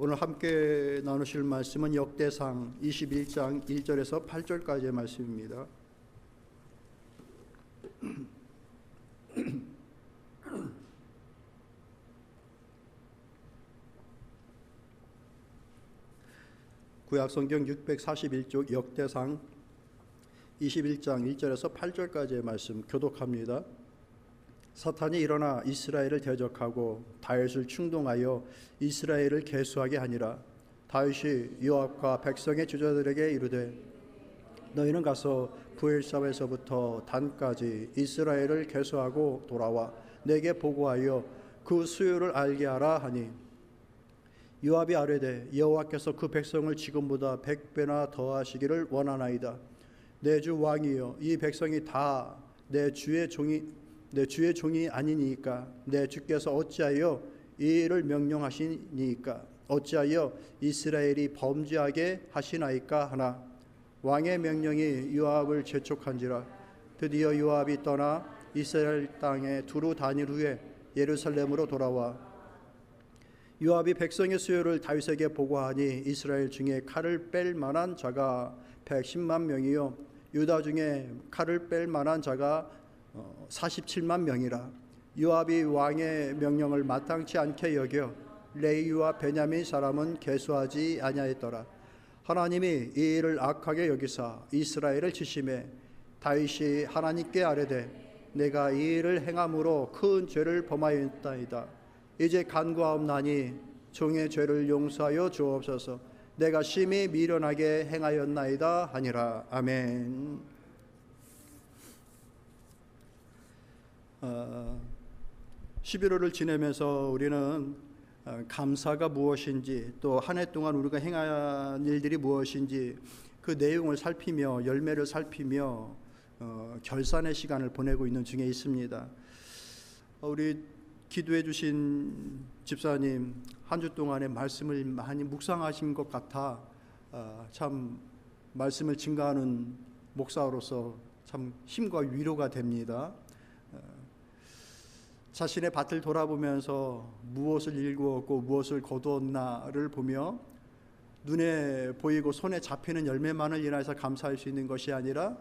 오늘 함께 나누실 말씀은 역대상 21장 1절에서 8절까지의 말씀입니다. 구약성경 641쪽 역대상 21장 1절에서 8절까지의 말씀 교독합니다. 사탄이 일어나 이스라엘을 대적하고 다윗을 충동하여 이스라엘을 계수하게 하니라. 다윗이 요압과 백성의 주자들에게 이르되 너희는 가서 브엘사에서부터 단까지 이스라엘을 계수하고 돌아와 내게 보고하여 그 수요를 알게 하라 하니, 요압이 아뢰되 여호와께서 그 백성을 지금보다 100배나 더하시기를 원하나이다. 내 주 왕이여, 이 백성이 다 내 주의 종이 아니니까 내 주께서 어찌하여 이 일을 명령하시니까 어찌하여 이스라엘이 범죄하게 하시나이까 하나, 왕의 명령이 요압을 재촉한지라. 드디어 요압이 떠나 이스라엘 땅에 두루 다닐 후에 예루살렘으로 돌아와 요압이 백성의 수요를 다윗에게 보고하니 이스라엘 중에 칼을 뺄 만한 자가 110만 명이요 유다 중에 칼을 뺄 만한 자가 47만 명이라. 요압이 왕의 명령을 마땅치 않게 여겨 레위와 베냐민 사람은 계수하지 아니하였더라. 하나님이 이 일을 악하게 여기사 이스라엘을 치심해 다윗이 하나님께 아뢰되 내가 이 일을 행함으로 큰 죄를 범하였나이다. 이제 간구하옵나니 종의 죄를 용서하여 주옵소서. 내가 심히 미련하게 행하였나이다 하니라. 아멘. 11월을 지내면서 우리는 감사가 무엇인지, 또 한 해 동안 우리가 행한 일들이 무엇인지 그 내용을 살피며 열매를 살피며 결산의 시간을 보내고 있는 중에 있습니다. 우리 기도해 주신 집사님 한 주 동안의 말씀을 많이 묵상하신 것 같아 참 말씀을 증거하는 목사로서 참 힘과 위로가 됩니다. 자신의 밭을 돌아보면서 무엇을 일구었고 무엇을 거두었나를 보며 눈에 보이고 손에 잡히는 열매만을 인하여서 감사할 수 있는 것이 아니라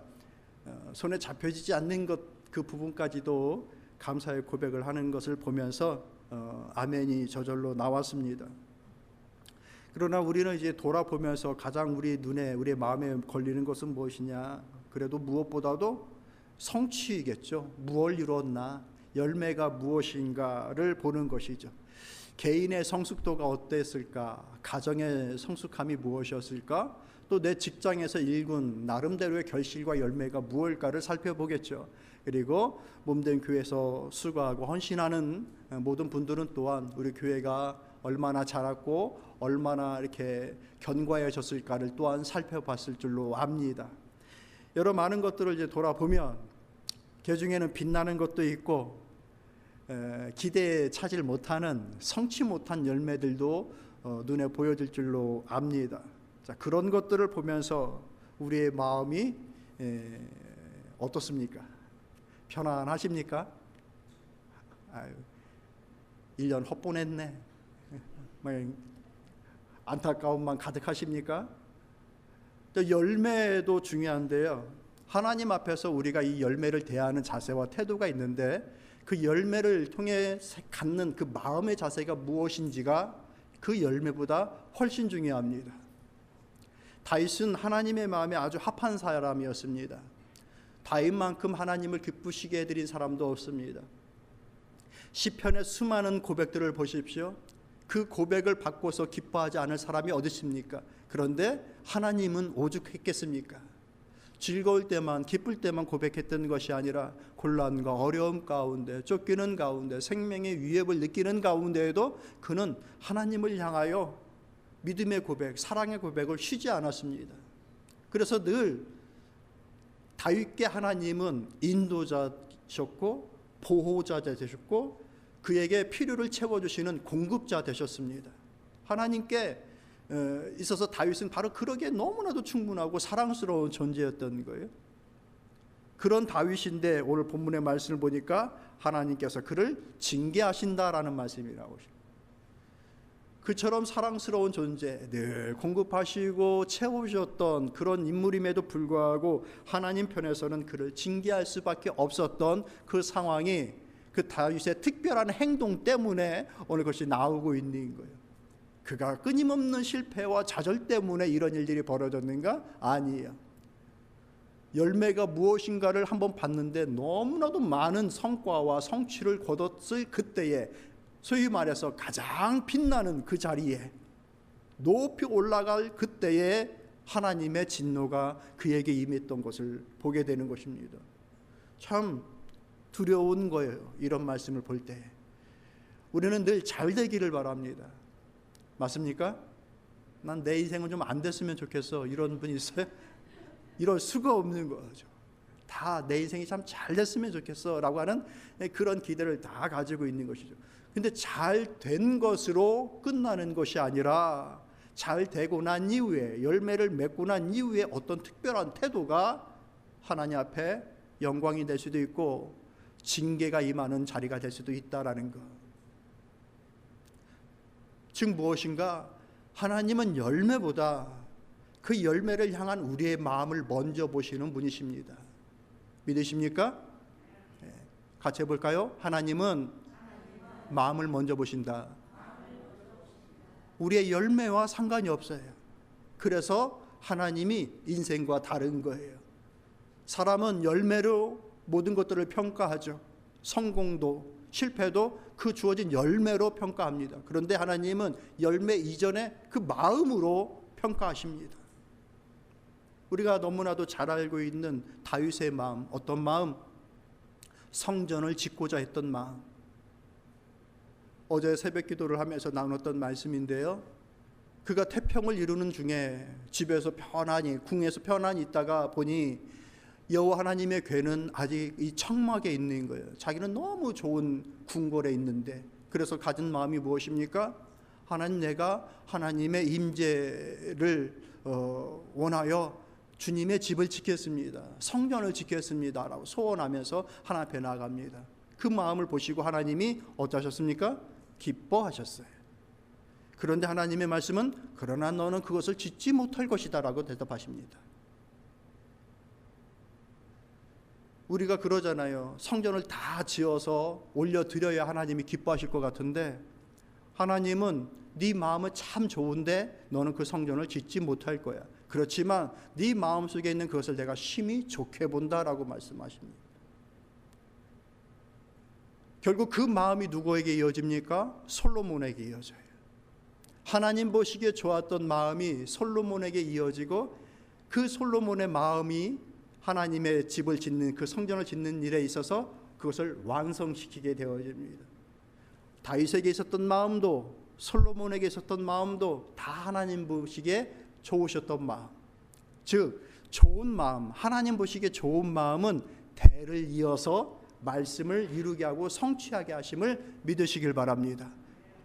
손에 잡혀지지 않는 것, 그 부분까지도 감사의 고백을 하는 것을 보면서 아멘이 저절로 나왔습니다. 그러나 우리는 이제 돌아보면서 가장 우리 눈에, 우리 마음에 걸리는 것은 무엇이냐? 그래도 무엇보다도 성취이겠죠. 무엇을 이루었나? 열매가 무엇인가를 보는 것이죠. 개인의 성숙도가 어땠을까? 가정의 성숙함이 무엇이었을까? 또 내 직장에서 일군 나름대로의 결실과 열매가 무엇일까를 살펴보겠죠. 그리고 몸된 교회에서 수고하고 헌신하는 모든 분들은 또한 우리 교회가 얼마나 자랐고 얼마나 이렇게 견고해졌을까를 또한 살펴봤을 줄로 압니다. 여러 많은 것들을 이제 돌아보면 그 중에는 빛나는 것도 있고 기대에 차질 못하는, 성취 못한 열매들도 눈에 보여질 줄로 압니다. 자, 그런 것들을 보면서 우리의 마음이 어떻습니까? 편안하십니까? 아유, 1년 헛보냈네. 안타까움만 가득하십니까? 열매도 중요한데요. 하나님 앞에서 우리가 이 열매를 대하는 자세와 태도가 있는데 그 열매를 통해 갖는 그 마음의 자세가 무엇인지가 그 열매보다 훨씬 중요합니다. 다윗은 하나님의 마음에 아주 합한 사람이었습니다. 다윗만큼 하나님을 기쁘시게 해드린 사람도 없습니다. 시편의 수많은 고백들을 보십시오. 그 고백을 받고서 기뻐하지 않을 사람이 어디 있습니까? 그런데 하나님은 오죽했겠습니까? 즐거울 때만, 기쁠 때만 고백했던 것이 아니라 곤란과 어려움 가운데, 쫓기는 가운데, 생명의 위협을 느끼는 가운데에도 그는 하나님을 향하여 믿음의 고백, 사랑의 고백을 쉬지 않았습니다. 그래서 늘 다윗께 하나님은 인도자셨고 보호자 되셨고 그에게 필요를 채워주시는 공급자 되셨습니다. 하나님께 있어서 다윗은 바로 그러기에 너무나도 충분하고 사랑스러운 존재였던 거예요. 그런 다윗인데 오늘 본문의 말씀을 보니까 하나님께서 그를 징계하신다라는 말씀이 나오죠. 그처럼 사랑스러운 존재, 늘 공급하시고 채우셨던 그런 인물임에도 불구하고 하나님 편에서는 그를 징계할 수밖에 없었던 그 상황이 그 다윗의 특별한 행동 때문에 오늘 그것이 나오고 있는 거예요. 그가 끊임없는 실패와 좌절 때문에 이런 일들이 벌어졌는가? 아니에요. 열매가 무엇인가를 한번 봤는데 너무나도 많은 성과와 성취를 거뒀을 그때에, 소위 말해서 가장 빛나는 그 자리에 높이 올라갈 그때에 하나님의 진노가 그에게 임했던 것을 보게 되는 것입니다. 참 두려운 거예요. 이런 말씀을 볼 때 우리는 늘 잘 되기를 바랍니다. 맞습니까? 난 내 인생은 좀 안 됐으면 좋겠어, 이런 분 있어요? 이럴 수가 없는 거죠. 다 내 인생이 참 잘 됐으면 좋겠어 라고 하는 그런 기대를 다 가지고 있는 것이죠. 근데 잘 된 것으로 끝나는 것이 아니라 잘 되고 난 이후에, 열매를 맺고 난 이후에 어떤 특별한 태도가 하나님 앞에 영광이 될 수도 있고 징계가 임하는 자리가 될 수도 있다라는 것. 즉 무엇인가? 하나님은 열매보다 그 열매를 향한 우리의 마음을 먼저 보시는 분이십니다. 믿으십니까? 네. 같이 해볼까요? 하나님은 마음을 먼저 보신다. 우리의 열매와 상관이 없어요. 그래서 하나님이 인생과 다른 거예요. 사람은 열매로 모든 것들을 평가하죠. 성공도 실패도 그 주어진 열매로 평가합니다. 그런데 하나님은 열매 이전에 그 마음으로 평가하십니다. 우리가 너무나도 잘 알고 있는 다윗의 마음, 어떤 마음? 성전을 짓고자 했던 마음. 어제 새벽 기도를 하면서 나눴던 말씀인데요, 그가 태평을 이루는 중에 집에서 편안히, 궁에서 편안히 있다가 보니 여호와 하나님의 궤는 아직 이 청막에 있는 거예요. 자기는 너무 좋은 궁궐에 있는데, 그래서 가진 마음이 무엇입니까? 하나님, 내가 하나님의 임재를 원하여 주님의 집을 지켰습니다, 성전을 지켰습니다 라고 소원하면서 하나님 앞에 나아갑니다. 그 마음을 보시고 하나님이 어떠셨습니까? 기뻐하셨어요. 그런데 하나님의 말씀은 그러나 너는 그것을 짓지 못할 것이다 라고 대답하십니다. 우리가 그러잖아요. 성전을 다 지어서 올려드려야 하나님이 기뻐하실 것 같은데, 하나님은 네 마음은 참 좋은데 너는 그 성전을 짓지 못할 거야. 그렇지만 네 마음속에 있는 그것을 내가 심히 좋게 본다라고 말씀하십니다. 결국 그 마음이 누구에게 이어집니까? 솔로몬에게 이어져요. 하나님 보시기에 좋았던 마음이 솔로몬에게 이어지고, 그 솔로몬의 마음이 하나님의 집을 짓는, 그 성전을 짓는 일에 있어서 그것을 완성시키게 되어집니다. 다윗에게 있었던 마음도 솔로몬에게 있었던 마음도 다 하나님 보시기에 좋으셨던 마음, 즉 좋은 마음, 하나님 보시기에 좋은 마음은 대를 이어서 말씀을 이루게 하고 성취하게 하심을 믿으시길 바랍니다.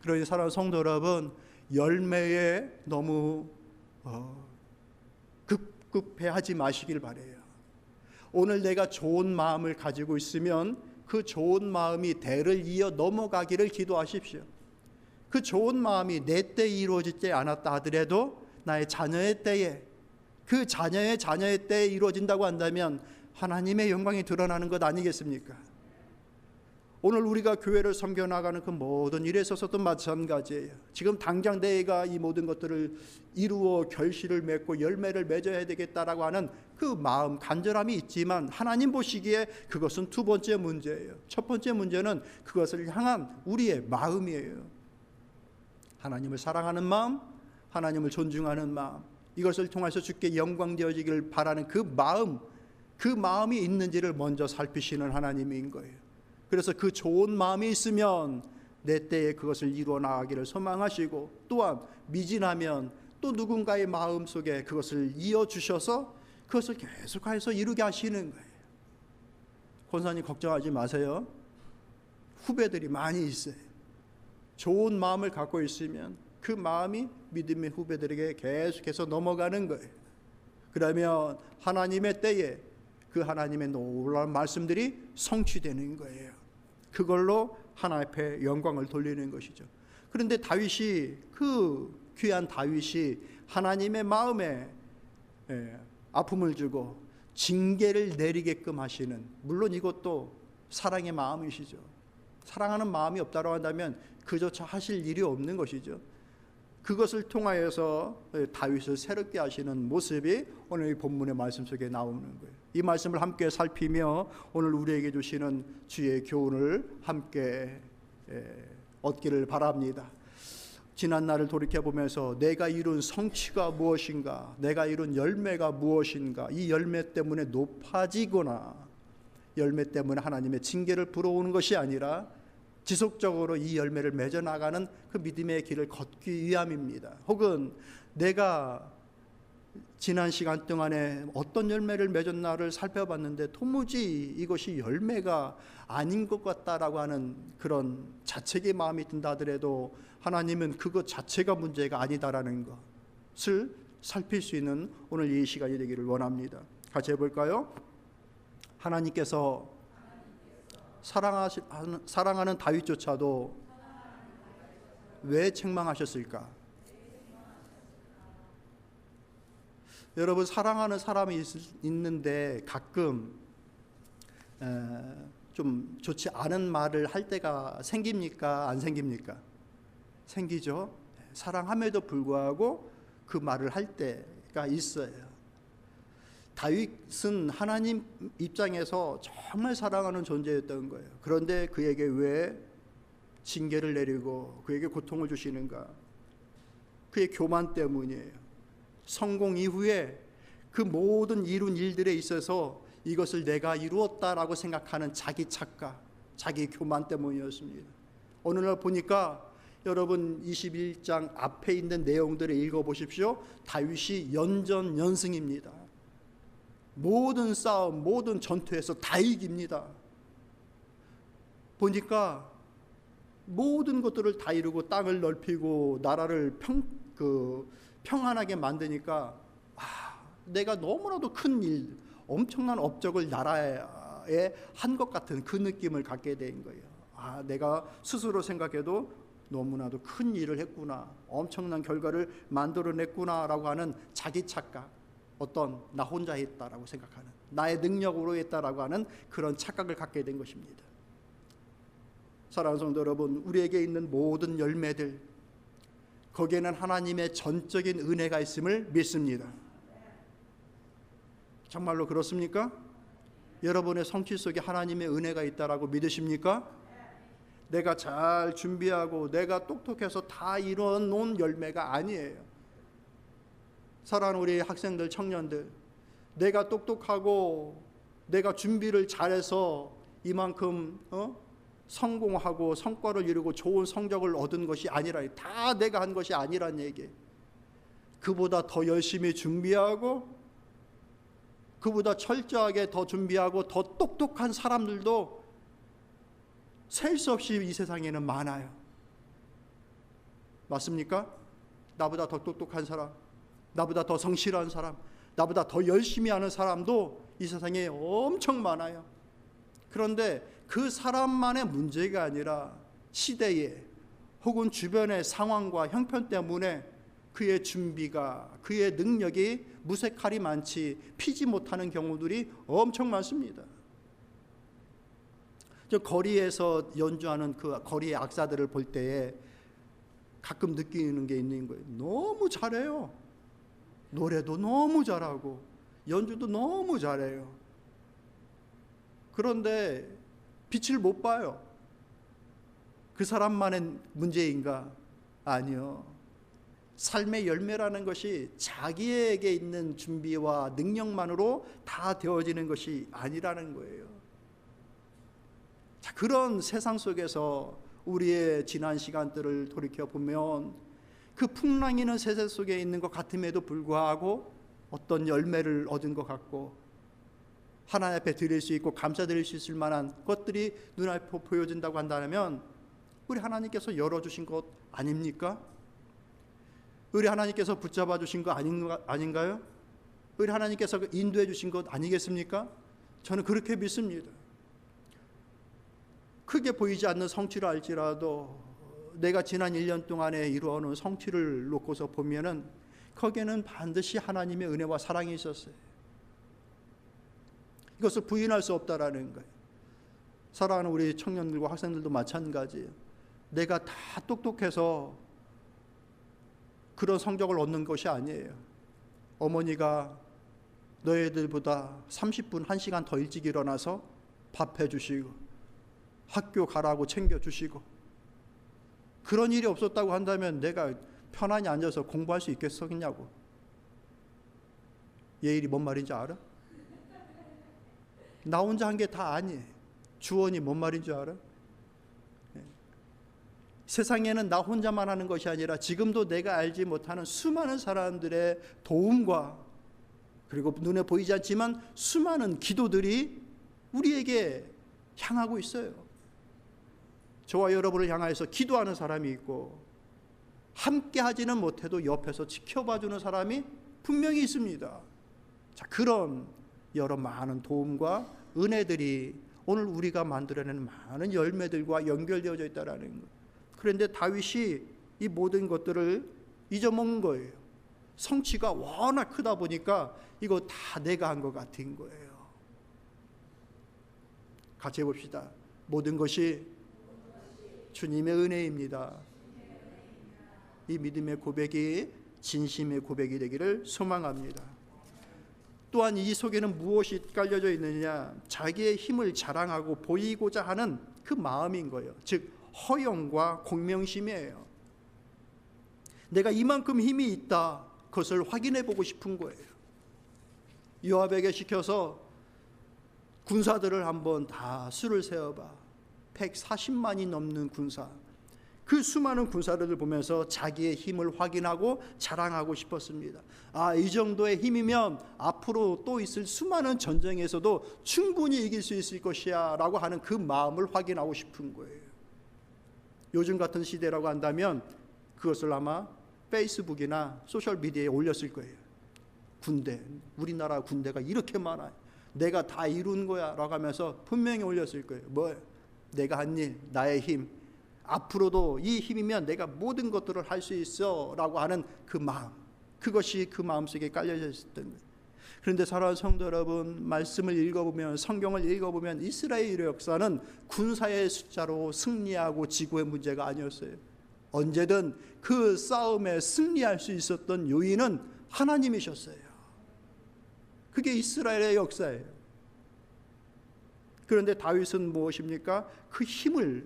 그러니 사랑하는 성도 여러분, 열매에 너무 급급해하지 마시길 바라요. 오늘 내가 좋은 마음을 가지고 있으면 그 좋은 마음이 대를 이어 넘어가기를 기도하십시오. 그 좋은 마음이 내 때에 이루어지지 않았다 하더라도 나의 자녀의 때에, 그 자녀의 때에 이루어진다고 한다면 하나님의 영광이 드러나는 것 아니겠습니까? 오늘 우리가 교회를 섬겨나가는 그 모든 일에 있어서도 마찬가지예요. 지금 당장 내가 이 모든 것들을 이루어 결실을 맺고 열매를 맺어야 되겠다라고 하는 그 마음, 간절함이 있지만 하나님 보시기에 그것은 두 번째 문제예요. 첫 번째 문제는 그것을 향한 우리의 마음이에요. 하나님을 사랑하는 마음, 하나님을 존중하는 마음, 이것을 통해서 주께 영광되어지기를 바라는 그 마음, 그 마음이 있는지를 먼저 살피시는 하나님인 거예요. 그래서 그 좋은 마음이 있으면 내 때에 그것을 이루어 나가기를 소망하시고, 또한 미진하면 또 누군가의 마음 속에 그것을 이어주셔서 그것을 계속해서 이루게 하시는 거예요. 권사님 걱정하지 마세요. 후배들이 많이 있어요. 좋은 마음을 갖고 있으면 그 마음이 믿음의 후배들에게 계속해서 넘어가는 거예요. 그러면 하나님의 때에 그 하나님의 놀라운 말씀들이 성취되는 거예요. 그걸로 하나님 앞에 영광을 돌리는 것이죠. 그런데 다윗이, 그 귀한 다윗이 하나님의 마음에 아픔을 주고 징계를 내리게끔 하시는, 물론 이것도 사랑의 마음이시죠. 사랑하는 마음이 없다고 한다면 그조차 하실 일이 없는 것이죠. 그것을 통하여서 다윗을 새롭게 하시는 모습이 오늘 이 본문의 말씀 속에 나오는 거예요. 이 말씀을 함께 살피며 오늘 우리에게 주시는 주의 교훈을 함께 얻기를 바랍니다. 지난 날을 돌이켜보면서 내가 이룬 성취가 무엇인가, 내가 이룬 열매가 무엇인가, 이 열매 때문에 높아지거나 열매 때문에 하나님의 징계를 불어오는 것이 아니라 지속적으로 이 열매를 맺어나가는 그 믿음의 길을 걷기 위함입니다. 혹은 내가 지난 시간 동안에 어떤 열매를 맺었나를 살펴봤는데 도무지 이것이 열매가 아닌 것 같다라고 하는 그런 자책의 마음이 든다 하더라도 하나님은 그것 자체가 문제가 아니다라는 것을 살필 수 있는 오늘 이 시간이 되기를 원합니다. 같이 해볼까요? 하나님께서 사랑하는 다윗조차도 왜 책망하셨을까? 여러분, 사랑하는 사람이 있는데 가끔 좀 좋지 않은 말을 할 때가 생깁니까? 안 생깁니까? 생기죠. 사랑함에도 불구하고 그 말을 할 때가 있어요. 다윗은 하나님 입장에서 정말 사랑하는 존재였던 거예요. 그런데 그에게 왜 징계를 내리고 그에게 고통을 주시는가? 그의 교만 때문이에요. 성공 이후에 그 모든 이룬 일들에 있어서 이것을 내가 이루었다라고 생각하는 자기 착각, 자기 교만 때문이었습니다. 어느 날 보니까 여러분 21장 앞에 있는 내용들을 읽어보십시오. 다윗이 연전연승입니다. 모든 싸움, 모든 전투에서 다 이깁니다. 보니까 모든 것들을 다 이루고 땅을 넓히고 나라를 평안하게 만드니까 내가 너무나도 큰 일, 엄청난 업적을 나라에 한 것 같은 그 느낌을 갖게 된 거예요. 내가 스스로 생각해도 너무나도 큰 일을 했구나, 엄청난 결과를 만들어냈구나라고 하는 자기 착각, 어떤 나 혼자 했다라고 생각하는, 나의 능력으로 했다라고 하는 그런 착각을 갖게 된 것입니다. 사랑하는 성도 여러분, 우리에게 있는 모든 열매들, 거기에는 하나님의 전적인 은혜가 있음을 믿습니다. 정말로 그렇습니까? 여러분의 성취 속에 하나님의 은혜가 있다라고 믿으십니까? 내가 잘 준비하고 내가 똑똑해서 다 이뤄놓은 열매가 아니에요. 사랑하는 우리 학생들, 청년들, 내가 똑똑하고 내가 준비를 잘해서 이만큼 성공하고 성과를 이루고 좋은 성적을 얻은 것이 아니라, 다 내가 한 것이 아니란 얘기예요. 그보다 더 열심히 준비하고 그보다 철저하게 더 준비하고 더 똑똑한 사람들도 셀 수 없이 이 세상에는 많아요. 맞습니까? 나보다 더 똑똑한 사람, 나보다 더 성실한 사람, 나보다 더 열심히 하는 사람도 이 세상에 엄청 많아요. 그런데 그 사람만의 문제가 아니라 시대에 혹은 주변의 상황과 형편 때문에 그의 준비가, 그의 능력이 무색할이 많지 피지 못하는 경우들이 엄청 많습니다. 저 거리에서 연주하는 그 거리의 악사들을 볼 때에 가끔 느끼는 게 있는 거예요. 너무 잘해요. 노래도 너무 잘하고 연주도 너무 잘해요. 그런데 빛을 못 봐요. 그 사람만의 문제인가? 아니요. 삶의 열매라는 것이 자기에게 있는 준비와 능력만으로 다 되어지는 것이 아니라는 거예요. 자, 그런 세상 속에서 우리의 지난 시간들을 돌이켜보면 그 풍랑이는 세세 속에 있는 것 같음에도 불구하고 어떤 열매를 얻은 것 같고 하나님 앞에 드릴 수 있고 감사드릴 수 있을 만한 것들이 눈앞에 보여진다고 한다면 우리 하나님께서 열어주신 것 아닙니까? 우리 하나님께서 붙잡아 주신 거 아닌가요? 우리 하나님께서 인도해 주신 것 아니겠습니까? 저는 그렇게 믿습니다. 크게 보이지 않는 성취를 알지라도 내가 지난 1년 동안에 이루어놓은 성취를 놓고서 보면은 거기에는 반드시 하나님의 은혜와 사랑이 있었어요. 이것을 부인할 수 없다라는 거예요. 사랑하는 우리 청년들과 학생들도 마찬가지예요. 내가 다 똑똑해서 그런 성적을 얻는 것이 아니에요. 어머니가 너희들보다 30분, 1시간 더 일찍 일어나서 밥 해주시고 학교 가라고 챙겨주시고, 그런 일이 없었다고 한다면 내가 편안히 앉아서 공부할 수 있겠었냐고. 얘 일이 뭔 말인지 알아? 나 혼자 한 게 다 아니에요. 주원이 뭔 말인 줄 알아? 세상에는 나 혼자만 하는 것이 아니라 지금도 내가 알지 못하는 수많은 사람들의 도움과, 그리고 눈에 보이지 않지만 수많은 기도들이 우리에게 향하고 있어요. 저와 여러분을 향하여서 기도하는 사람이 있고, 함께 하지는 못해도 옆에서 지켜봐주는 사람이 분명히 있습니다. 자, 그런 여러 많은 도움과 은혜들이 오늘 우리가 만들어내는 많은 열매들과 연결되어져 있다는 것. 그런데 다윗이 이 모든 것들을 잊어먹은 거예요. 성취가 워낙 크다 보니까 이거 다 내가 한 것 같은 거예요. 같이 해봅시다. 모든 것이 주님의 은혜입니다. 이 믿음의 고백이 진심의 고백이 되기를 소망합니다. 또한 이 속에는 무엇이 깔려져 있느냐? 자기의 힘을 자랑하고 보이고자 하는 그 마음인 거예요. 즉 허영과 공명심이에요. 내가 이만큼 힘이 있다, 그것을 확인해 보고 싶은 거예요. 요압에게 시켜서 군사들을 한번 다 수를 세어봐. 140만이 넘는 군사, 그 수많은 군사들을 보면서 자기의 힘을 확인하고 자랑하고 싶었습니다. 아, 이 정도의 힘이면 앞으로 또 있을 수많은 전쟁에서도 충분히 이길 수 있을 것이야 라고 하는 그 마음을 확인하고 싶은 거예요. 요즘 같은 시대라고 한다면 그것을 아마 페이스북이나 소셜미디어에 올렸을 거예요. 군대, 우리나라 군대가 이렇게 많아요. 내가 다 이룬 거야 라고 하면서 분명히 올렸을 거예요. 뭐? 내가 한 일, 나의 힘, 앞으로도 이 힘이면 내가 모든 것들을 할 수 있어 라고 하는 그 마음, 그것이 그 마음속에 깔려져 있었던 거예요. 그런데 사랑하는 성도 여러분, 말씀을 읽어보면, 성경을 읽어보면 이스라엘의 역사는 군사의 숫자로 승리하고 지고의 문제가 아니었어요. 언제든 그 싸움에 승리할 수 있었던 요인은 하나님이셨어요. 그게 이스라엘의 역사예요. 그런데 다윗은 무엇입니까? 그 힘을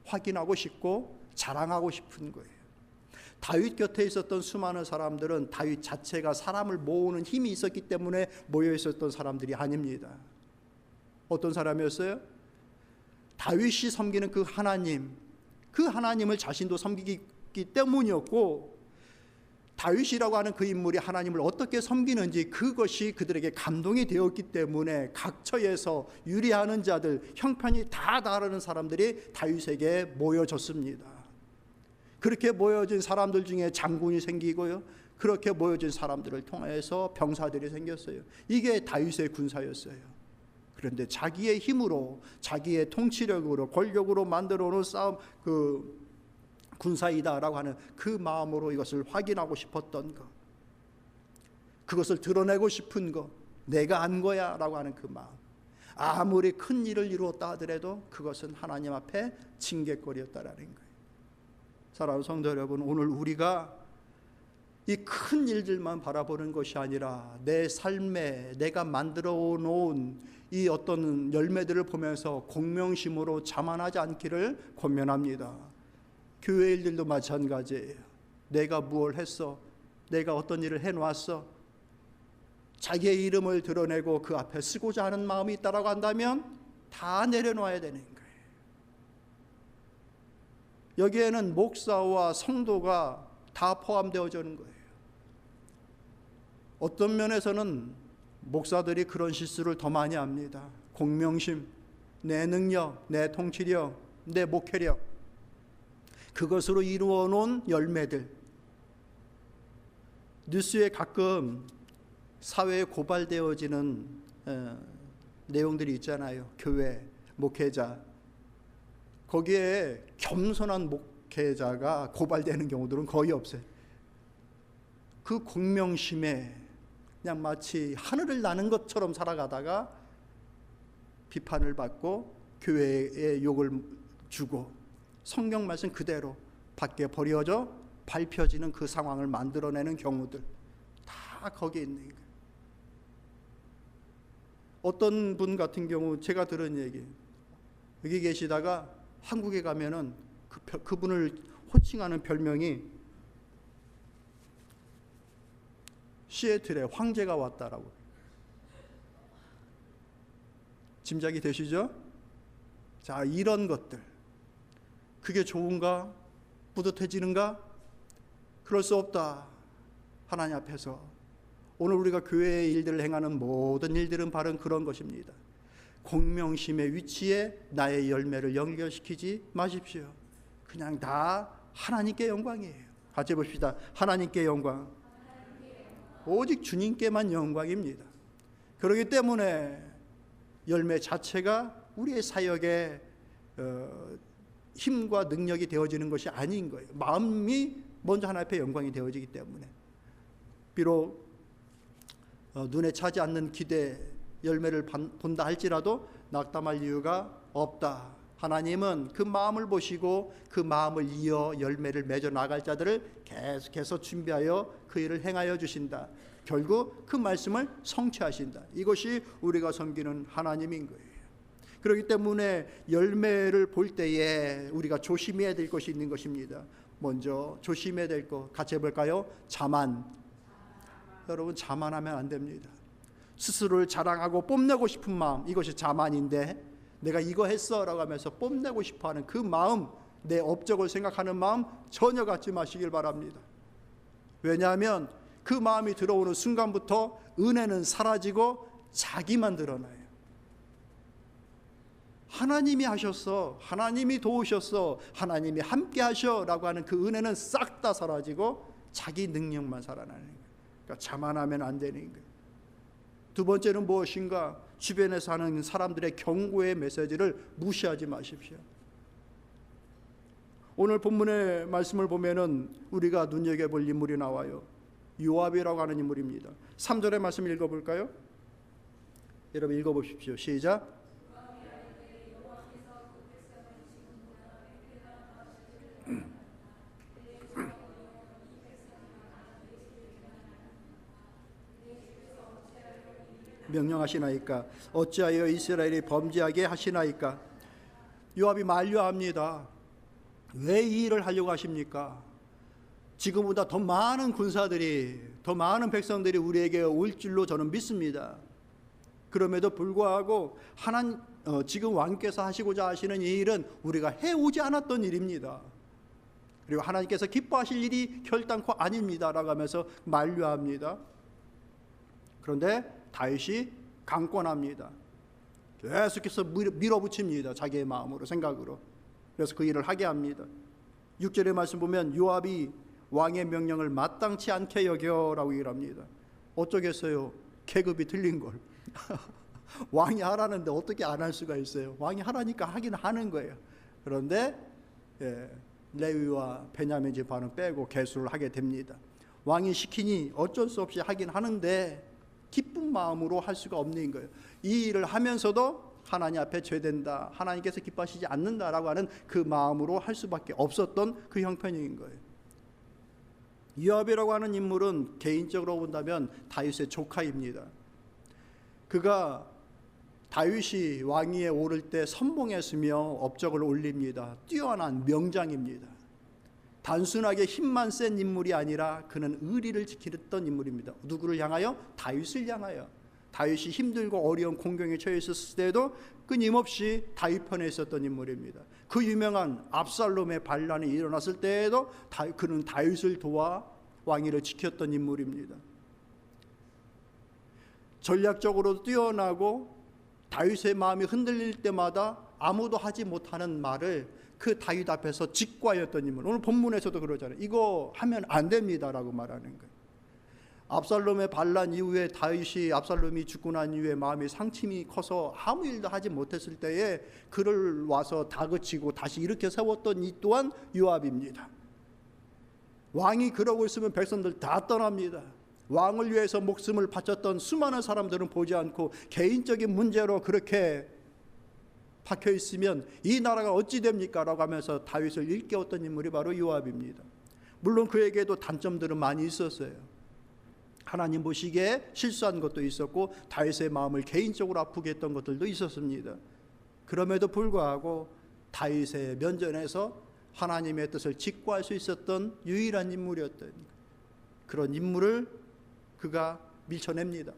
확인하고 싶고 자랑하고 싶은 거예요. 다윗 곁에 있었던 수많은 사람들은 다윗 자체가 사람을 모으는 힘이 있었기 때문에 모여 있었던 사람들이 아닙니다. 어떤 사람이었어요? 다윗이 섬기는 그 하나님, 그 하나님을 자신도 섬기기 때문이었고, 다윗이라고 하는 그 인물이 하나님을 어떻게 섬기는지 그것이 그들에게 감동이 되었기 때문에 각처에서 유리하는 자들, 형편이 다 다르는 사람들이 다윗에게 모여졌습니다. 그렇게 모여진 사람들 중에 장군이 생기고요, 그렇게 모여진 사람들을 통해서 병사들이 생겼어요. 이게 다윗의 군사였어요. 그런데 자기의 힘으로, 자기의 통치력으로, 권력으로 만들어 놓은 싸움, 그 군사이다라고 하는 그 마음으로 이것을 확인하고 싶었던 것, 그것을 드러내고 싶은 것, 내가 한 거야 라고 하는 그 마음, 아무리 큰 일을 이루었다 하더라도 그것은 하나님 앞에 징계거리였다라는 거예요. 사랑하는 성도 여러분, 오늘 우리가 이 큰 일들만 바라보는 것이 아니라 내 삶에 내가 만들어 놓은 이 어떤 열매들을 보면서 공명심으로 자만하지 않기를 권면합니다. 교회 일들도 마찬가지예요. 내가 무엇을 했어, 내가 어떤 일을 해놓았어, 자기의 이름을 드러내고 그 앞에 쓰고자 하는 마음이 있다라고 한다면 다 내려놓아야 되는 거예요. 여기에는 목사와 성도가 다 포함되어지는 거예요. 어떤 면에서는 목사들이 그런 실수를 더 많이 합니다. 공명심, 내 능력, 내 통치력, 내 목회력, 그것으로 이루어 놓은 열매들. 뉴스에 가끔 사회에 고발되어지는 내용들이 있잖아요. 교회, 목회자, 거기에 겸손한 목회자가 고발되는 경우들은 거의 없어요. 그 공명심에 그냥 마치 하늘을 나는 것처럼 살아가다가 비판을 받고 교회에 욕을 주고 성경 말씀 그대로 밖에 버려져 밟혀지는 그 상황을 만들어내는 경우들 다 거기에 있는 거예요. 어떤 분 같은 경우 제가 들은 얘기, 여기 계시다가 한국에 가면은 그분을 호칭하는 별명이 시애틀에 황제가 왔다라고. 짐작이 되시죠? 자, 이런 것들 그게 좋은가? 뿌듯해지는가? 그럴 수 없다. 하나님 앞에서 오늘 우리가 교회의 일들을 행하는 모든 일들은 바로 그런 것입니다. 공명심의 위치에 나의 열매를 연결시키지 마십시오. 그냥 다 하나님께 영광이에요. 같이 봅시다. 하나님께 영광. 오직 주님께만 영광입니다. 그렇기 때문에 열매 자체가 우리의 사역의 힘과 능력이 되어지는 것이 아닌 거예요. 마음이 먼저 하나님 앞에 영광이 되어지기 때문에. 비록 눈에 차지 않는 기대 열매를 본다 할지라도 낙담할 이유가 없다. 하나님은 그 마음을 보시고 그 마음을 이어 열매를 맺어 나갈 자들을 계속해서 준비하여 그 일을 행하여 주신다. 결국 그 말씀을 성취하신다. 이것이 우리가 섬기는 하나님인 거예요. 그렇기 때문에 열매를 볼 때에 우리가 조심해야 될 것이 있는 것입니다. 먼저 조심해야 될 것 같이 해볼까요? 자만. 여러분, 자만하면 안 됩니다. 스스로를 자랑하고 뽐내고 싶은 마음, 이것이 자만인데 내가 이거 했어 라고 하면서 뽐내고 싶어하는 그 마음, 내 업적을 생각하는 마음 전혀 갖지 마시길 바랍니다. 왜냐하면 그 마음이 들어오는 순간부터 은혜는 사라지고 자기만 드러나요. 하나님이 하셨어, 하나님이 도우셨어, 하나님이 함께 하셔 라고 하는 그 은혜는 싹 다 사라지고 자기 능력만 살아나는 거예요. 그러니까 자만하면 안 되는 거예요. 두 번째는 무엇인가? 주변에 사는 사람들의 경고의 메시지를 무시하지 마십시오. 오늘 본문의 말씀을 보면은 우리가 눈여겨볼 인물이 나와요. 요압이라고 하는 인물입니다. 3절의 말씀 읽어볼까요? 여러분 읽어보십시오. 시작. 명령하시나이까? 어찌하여 이스라엘이 범죄하게 하시나이까? 요압이 만류합니다. 왜 이 일을 하려고 하십니까? 지금보다 더 많은 군사들이, 더 많은 백성들이 우리에게 올 줄로 저는 믿습니다. 그럼에도 불구하고 지금 왕께서 하시고자 하시는 이 일은 우리가 해오지 않았던 일입니다. 그리고 하나님께서 기뻐하실 일이 결단코 아닙니다 라고 하면서 만류합니다. 그런데 다윗이 강권합니다. 계속해서 밀어붙입니다. 자기의 마음으로, 생각으로. 그래서 그 일을 하게 합니다. 6절의 말씀 보면 요압이 왕의 명령을 마땅치 않게 여겨라고 얘기를 합니다. 어쩌겠어요? 계급이 틀린 걸. 왕이 하라는데 어떻게 안 할 수가 있어요? 왕이 하라니까 하긴 하는 거예요. 그런데 레위와 베냐민 지파는 빼고 계수를 하게 됩니다. 왕이 시키니 어쩔 수 없이 하긴 하는데 기쁜 마음으로 할 수가 없는 거예요. 이 일을 하면서도 하나님 앞에 죄된다, 하나님께서 기뻐하시지 않는다라고 하는 그 마음으로 할 수밖에 없었던 그 형편인 거예요. 요압이라고 하는 인물은 개인적으로 본다면 다윗의 조카입니다. 그가 다윗이 왕위에 오를 때 선봉했으며 업적을 올립니다. 뛰어난 명장입니다. 단순하게 힘만 센 인물이 아니라 그는 의리를 지키던 인물입니다. 누구를 향하여? 다윗을 향하여. 다윗이 힘들고 어려운 공경에 처해 있었을 때에도 끊임없이 다윗 편에 있었던 인물입니다. 그 유명한 압살롬의 반란이 일어났을 때에도 그는 다윗을 도와 왕위를 지켰던 인물입니다. 전략적으로 뛰어나고 다윗의 마음이 흔들릴 때마다 아무도 하지 못하는 말을 그 다윗 앞에서 직과였던 인물. 오늘 본문에서도 그러잖아요. 이거 하면 안 됩니다라고 말하는 거예요. 압살롬의 반란 이후에 다윗이 압살롬이 죽고 난 이후에 마음이 상심이 커서 아무 일도 하지 못했을 때에 그를 와서 다그치고 다시 일으켜 세웠던 이 또한 요압입니다. 왕이 그러고 있으면 백성들 다 떠납니다. 왕을 위해서 목숨을 바쳤던 수많은 사람들은 보지 않고 개인적인 문제로 그렇게 박혀 있으면 이 나라가 어찌 됩니까? 라고 하면서 다윗을 일깨웠던 인물이 바로 요압입니다. 물론 그에게도 단점들은 많이 있었어요. 하나님 보시기에 실수한 것도 있었고 다윗의 마음을 개인적으로 아프게 했던 것들도 있었습니다. 그럼에도 불구하고 다윗의 면전에서 하나님의 뜻을 직구할 수 있었던 유일한 인물이었던 그런 인물을 그가 밀쳐냅니다.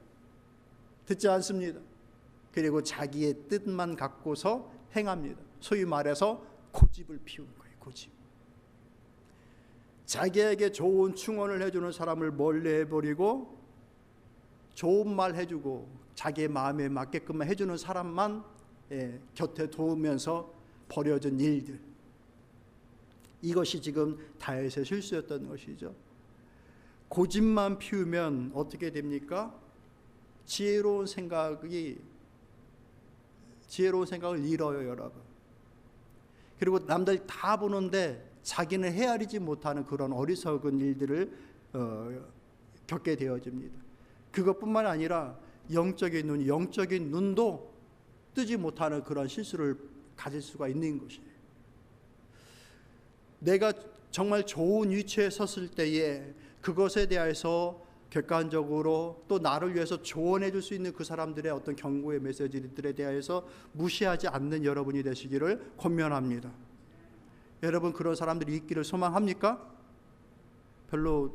듣지 않습니다. 그리고 자기의 뜻만 갖고서 행합니다. 소위 말해서 고집을 피우는 거예요. 고집. 자기에게 좋은 충언을 해주는 사람을 멀리해버리고 좋은 말 해주고 자기의 마음에 맞게끔 해주는 사람만 곁에 두면서 벌여진 일들, 이것이 지금 다윗의 실수였던 것이죠. 고집만 피우면 어떻게 됩니까? 지혜로운 생각을 잃어요, 여러분. 그리고 남들 다 보는데 자기는 헤아리지 못하는 그런 어리석은 일들을 겪게 되어집니다. 그것뿐만 아니라 영적인 눈도 뜨지 못하는 그런 실수를 가질 수가 있는 것이에요. 내가 정말 좋은 위치에 섰을 때에 그것에 대해서 객관적으로 또 나를 위해서 조언해 줄 수 있는 그 사람들의 어떤 경고의 메시지들에 대해서 무시하지 않는 여러분이 되시기를 권면합니다. 여러분, 그런 사람들이 있기를 소망합니까? 별로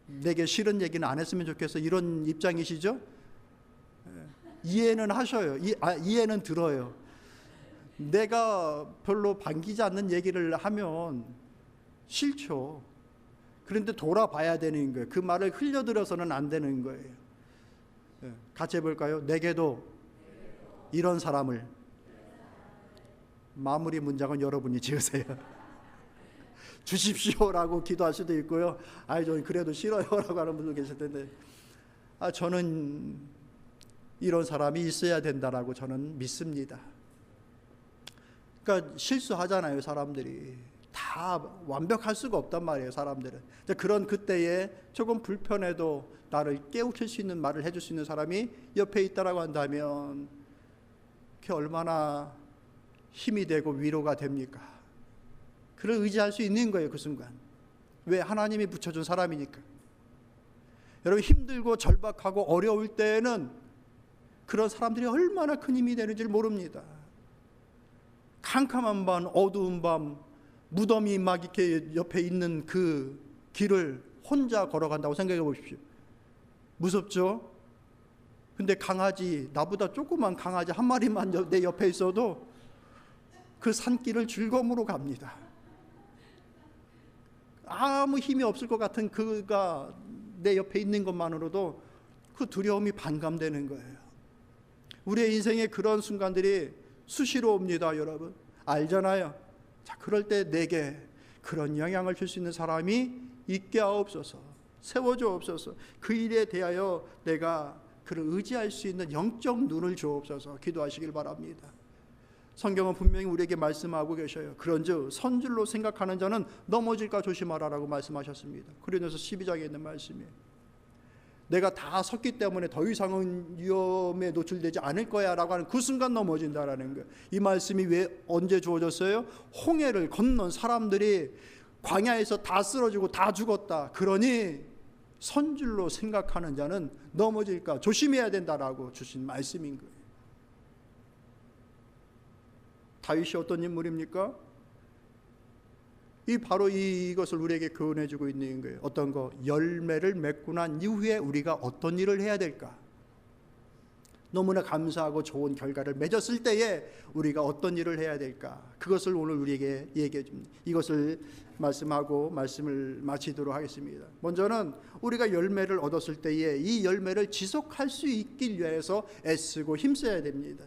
내게 싫은 얘기는 안 했으면 좋겠어, 이런 입장이시죠? 이해는 하셔요. 이해는 들어요. 내가 별로 반기지 않는 얘기를 하면 싫죠. 그런데 돌아봐야 되는 거예요. 그 말을 흘려들어서는 안 되는 거예요. 같이 해볼까요? 내게도 이런 사람을. 마무리 문장은 여러분이 지으세요. 주십시오라고 기도할 수도 있고요. 저 그래도 싫어요라고 하는 분도 계실 텐데, 저는 이런 사람이 있어야 된다라고 저는 믿습니다. 그러니까 실수하잖아요, 사람들이. 다 완벽할 수가 없단 말이에요, 사람들은. 그런 그때에 조금 불편해도 나를 깨우칠 수 있는 말을 해줄 수 있는 사람이 옆에 있다라고 한다면 그게 얼마나 힘이 되고 위로가 됩니까? 그를 의지할 수 있는 거예요, 그 순간. 왜? 하나님이 붙여준 사람이니까. 여러분, 힘들고 절박하고 어려울 때에는 그런 사람들이 얼마나 큰 힘이 되는지 모릅니다. 캄캄한 밤, 어두운 밤, 무덤이 막 이렇게 옆에 있는 그 길을 혼자 걸어간다고 생각해 보십시오. 무섭죠? 근데 강아지, 나보다 조그만 강아지 한 마리만 내 옆에 있어도 그 산길을 즐거움으로 갑니다. 아무 힘이 없을 것 같은 그가 내 옆에 있는 것만으로도 그 두려움이 반감되는 거예요. 우리의 인생에 그런 순간들이 수시로 옵니다, 여러분. 알잖아요. 자, 그럴 때 내게 그런 영향을 줄 수 있는 사람이 있게 하옵소서. 세워주옵소서. 그 일에 대하여 내가 그를 의지할 수 있는 영적 눈을 주옵소서. 기도하시길 바랍니다. 성경은 분명히 우리에게 말씀하고 계셔요. 그런즉 선줄로 생각하는 자는 넘어질까 조심하라라고 말씀하셨습니다. 고린도서 12장에 있는 말씀이에요. 내가 다 섰기 때문에 더 이상은 위험에 노출되지 않을 거야 라고 하는 그 순간 넘어진다라는 거예요. 이 말씀이 왜 언제 주어졌어요? 홍해를 건넌 사람들이 광야에서 다 쓰러지고 다 죽었다. 그러니 선줄로 생각하는 자는 넘어질까 조심해야 된다라고 주신 말씀인 거예요. 다윗이 어떤 인물입니까? 바로 이것을 우리에게 교훈해주고 있는 거예요. 어떤 거? 열매를 맺고 난 이후에 우리가 어떤 일을 해야 될까? 너무나 감사하고 좋은 결과를 맺었을 때에 우리가 어떤 일을 해야 될까? 그것을 오늘 우리에게 얘기해 줍니다. 이것을 말씀하고 말씀을 마치도록 하겠습니다. 먼저는 우리가 열매를 얻었을 때에 이 열매를 지속할 수 있길 위해서 애쓰고 힘써야 됩니다.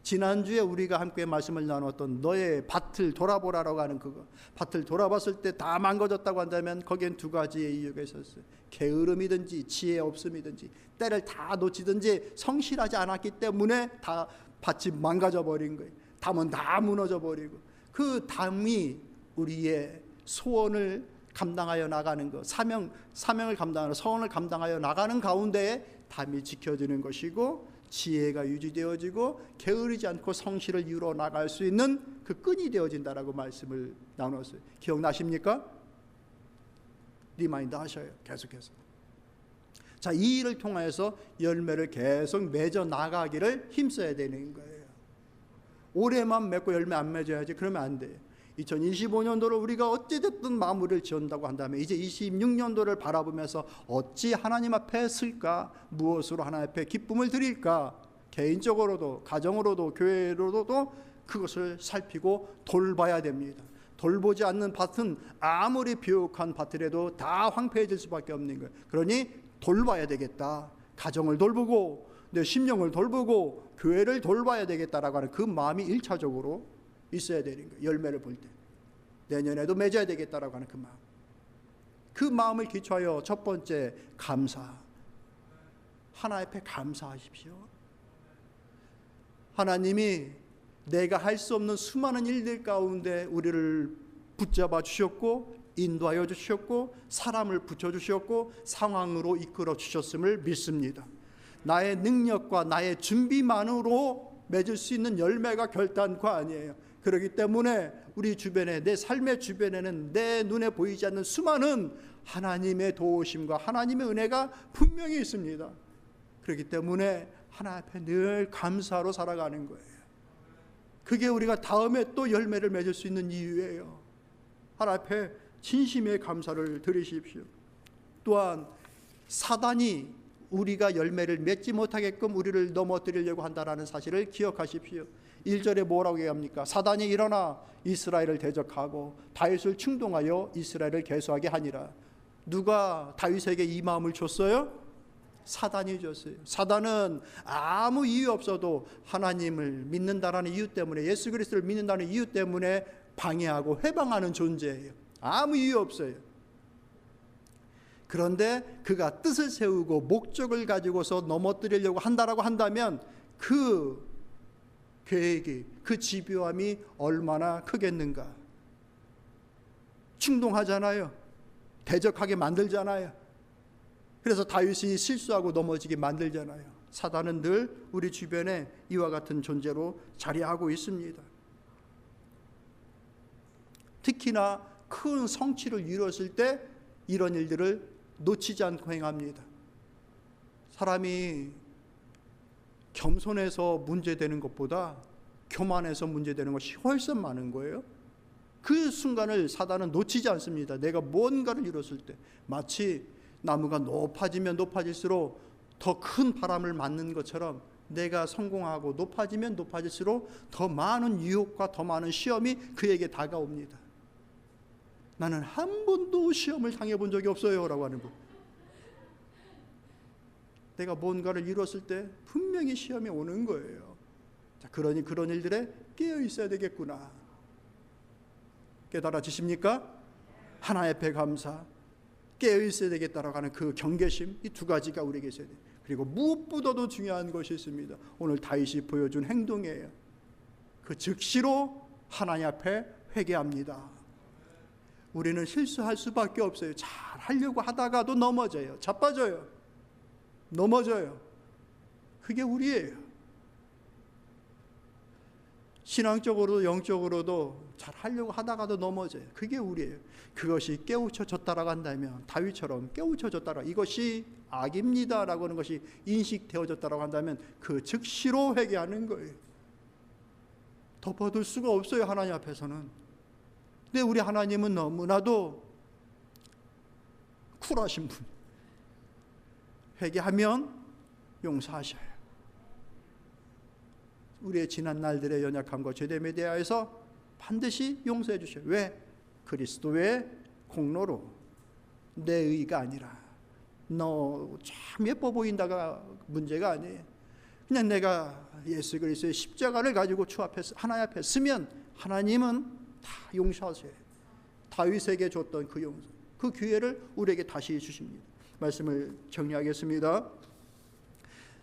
지난주에 우리가 함께 말씀을 나눴던 너의 밭을 돌아보라라고 하는 그거, 밭을 돌아봤을 때 다 망가졌다고 한다면 거기엔 두 가지의 이유가 있었어요. 게으름이든지 지혜 없음이든지 때를 다 놓치든지 성실하지 않았기 때문에 다 밭이 망가져 버린 거예요. 담은 다 무너져 버리고, 그 담이 우리의 소원을 감당하여 나가는 것, 사명을 감당하는, 서원을 감당하여 나가는 가운데에 담이 지켜지는 것이고, 지혜가 유지되어지고 게으르지 않고 성실을 이루어 나갈 수 있는 그 끈이 되어진다라고 말씀을 나눴어요. 기억나십니까? 리마인드 하셔요. 계속해서. 자, 이 일을 통해서 열매를 계속 맺어 나가기를 힘써야 되는 거예요. 올해만 맺고 열매 안 맺어야지 그러면 안 돼요. 2025년도를 우리가 어찌됐든 마무리를 지은다고 한다면 이제 26년도를 바라보면서 어찌 하나님 앞에 쓸까? 무엇으로 하나님 앞에 기쁨을 드릴까? 개인적으로도 가정으로도 교회로도 그것을 살피고 돌봐야 됩니다. 돌보지 않는 밭은 아무리 비옥한 밭이라도 다 황폐해질 수밖에 없는 거예요. 그러니 돌봐야 되겠다. 가정을 돌보고 내 심령을 돌보고 교회를 돌봐야 되겠다라고 하는 그 마음이 1차적으로 있어야 되는 거예요. 열매를 볼 때 내년에도 맺어야 되겠다라고 하는 그 마음, 그 마음을 기초하여 첫 번째 감사, 하나님 앞에 감사하십시오. 하나님이 내가 할 수 없는 수많은 일들 가운데 우리를 붙잡아 주셨고 인도하여 주셨고 사람을 붙여주셨고 상황으로 이끌어 주셨음을 믿습니다. 나의 능력과 나의 준비만으로 맺을 수 있는 열매가 결단코 아니에요. 그렇기 때문에 우리 주변에, 내 삶의 주변에는 내 눈에 보이지 않는 수많은 하나님의 도우심과 하나님의 은혜가 분명히 있습니다. 그렇기 때문에 하나님 앞에 늘 감사로 살아가는 거예요. 그게 우리가 다음에 또 열매를 맺을 수 있는 이유예요. 하나님 앞에 진심의 감사를 드리십시오. 또한 사단이 우리가 열매를 맺지 못하게끔 우리를 넘어뜨리려고 한다는 사실을 기억하십시오. 1절에 뭐라고 얘기합니까? 사단이 일어나 이스라엘을 대적하고 다윗을 충동하여 이스라엘을 계수하게 하니라. 누가 다윗에게 이 마음을 줬어요? 사단이 줬어요. 사단은 아무 이유 없어도 하나님을 믿는다라는 이유 때문에, 예수 그리스도를 믿는다는 이유 때문에 방해하고 회방하는 존재예요. 아무 이유 없어요. 그런데 그가 뜻을 세우고 목적을 가지고서 넘어뜨리려고 한다라고 한다면 그 계획이, 그 집요함이 얼마나 크겠는가. 충동하잖아요. 대적하게 만들잖아요. 그래서 다윗이 실수하고 넘어지게 만들잖아요. 사단은 늘 우리 주변에 이와 같은 존재로 자리하고 있습니다. 특히나 큰 성취를 이루었을 때 이런 일들을 놓치지 않고 행합니다. 사람이 겸손해서 문제되는 것보다 교만해서 문제되는 것이 훨씬 많은 거예요. 그 순간을 사단은 놓치지 않습니다. 내가 뭔가를 이뤘을 때 마치 나무가 높아지면 높아질수록 더 큰 바람을 맞는 것처럼 내가 성공하고 높아지면 높아질수록 더 많은 유혹과 더 많은 시험이 그에게 다가옵니다. 나는 한 번도 시험을 당해본 적이 없어요 라고 하는 분. 내가 뭔가를 이뤘을 때 분명히 시험이 오는 거예요. 자, 그러니 그런 일들에 깨어 있어야 되겠구나. 깨달아지십니까? 하나님 앞에 감사, 깨어 있어야 되겠다라고 하는 그 경계심, 이 두 가지가 우리에게 있어야 돼요. 그리고 무엇보다도 중요한 것이 있습니다. 오늘 다윗이 보여준 행동이에요. 그 즉시로 하나님 앞에 회개합니다. 우리는 실수할 수밖에 없어요. 잘 하려고 하다가도 넘어져요. 자빠져요. 넘어져요. 그게 우리예요. 신앙적으로도 영적으로도 잘 하려고 하다가도 넘어져요. 그게 우리예요. 그것이 깨우쳐졌다라고 한다면, 다윗처럼 깨우쳐졌다라, 이것이 악입니다라고 하는 것이 인식되어졌다라고 한다면 그 즉시로 회개하는 거예요. 덮어둘 수가 없어요, 하나님 앞에서는. 근데 우리 하나님은 너무나도 쿨하신 분. 회개하면 용서하셔요. 우리의 지난 날들의 연약함과 죄됨에 대하여서 반드시 용서해 주셔요. 왜? 그리스도의 공로로, 내 의가 아니라. 너 참 예뻐 보인다가 문제가 아니에요. 그냥 내가 예수 그리스도의 십자가를 가지고 주 앞에 하나님 앞에 서면 하나님은 다 용서하세요. 다윗에게 줬던 그 용서, 그 기회를 우리에게 다시 주십니다. 말씀을 정리하겠습니다.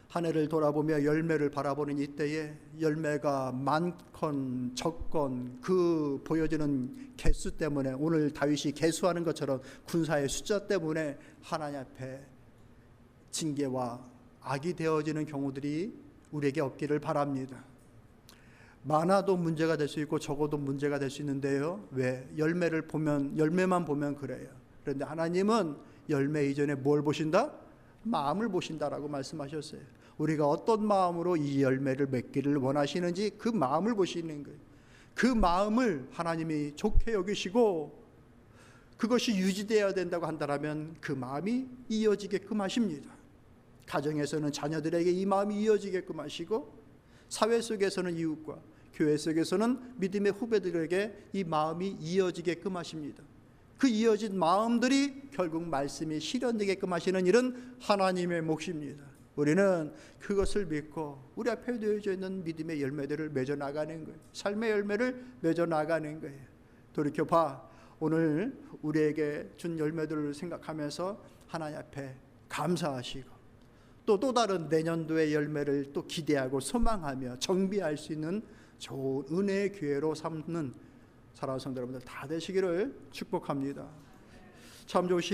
한 해를 돌아보며 열매를 바라보는 이때에 열매가 많건 적건 그 보여지는 개수 때문에, 오늘 다윗이 개수하는 것처럼 군사의 숫자 때문에 하나님 앞에 징계와 악이 되어지는 경우들이 우리에게 없기를 바랍니다. 많아도 문제가 될 수 있고 적어도 문제가 될 수 있는데요. 왜? 열매만 보면 그래요. 그런데 하나님은 열매 이전에 뭘 보신다? 마음을 보신다라고 말씀하셨어요. 우리가 어떤 마음으로 이 열매를 맺기를 원하시는지 그 마음을 보시는 거예요. 그 마음을 하나님이 좋게 여기시고 그것이 유지되어야 된다고 한다면 그 마음이 이어지게끔 하십니다. 가정에서는 자녀들에게 이 마음이 이어지게끔 하시고, 사회 속에서는 이웃과 교회 속에서는 믿음의 후배들에게 이 마음이 이어지게끔 하십니다. 그 이어진 마음들이 결국 말씀이 실현되게끔 하시는 일은 하나님의 몫입니다. 우리는 그것을 믿고 우리 앞에 놓여져 있는 믿음의 열매들을 맺어나가는 거예요. 삶의 열매를 맺어나가는 거예요. 돌이켜봐, 오늘 우리에게 준 열매들을 생각하면서 하나님 앞에 감사하시고 또 다른 내년도의 열매를 또 기대하고 소망하며 정비할 수 있는 좋은 은혜의 기회로 삼는 사랑하는 성도 여러분들 다 되시기를 축복합니다. 참 좋으신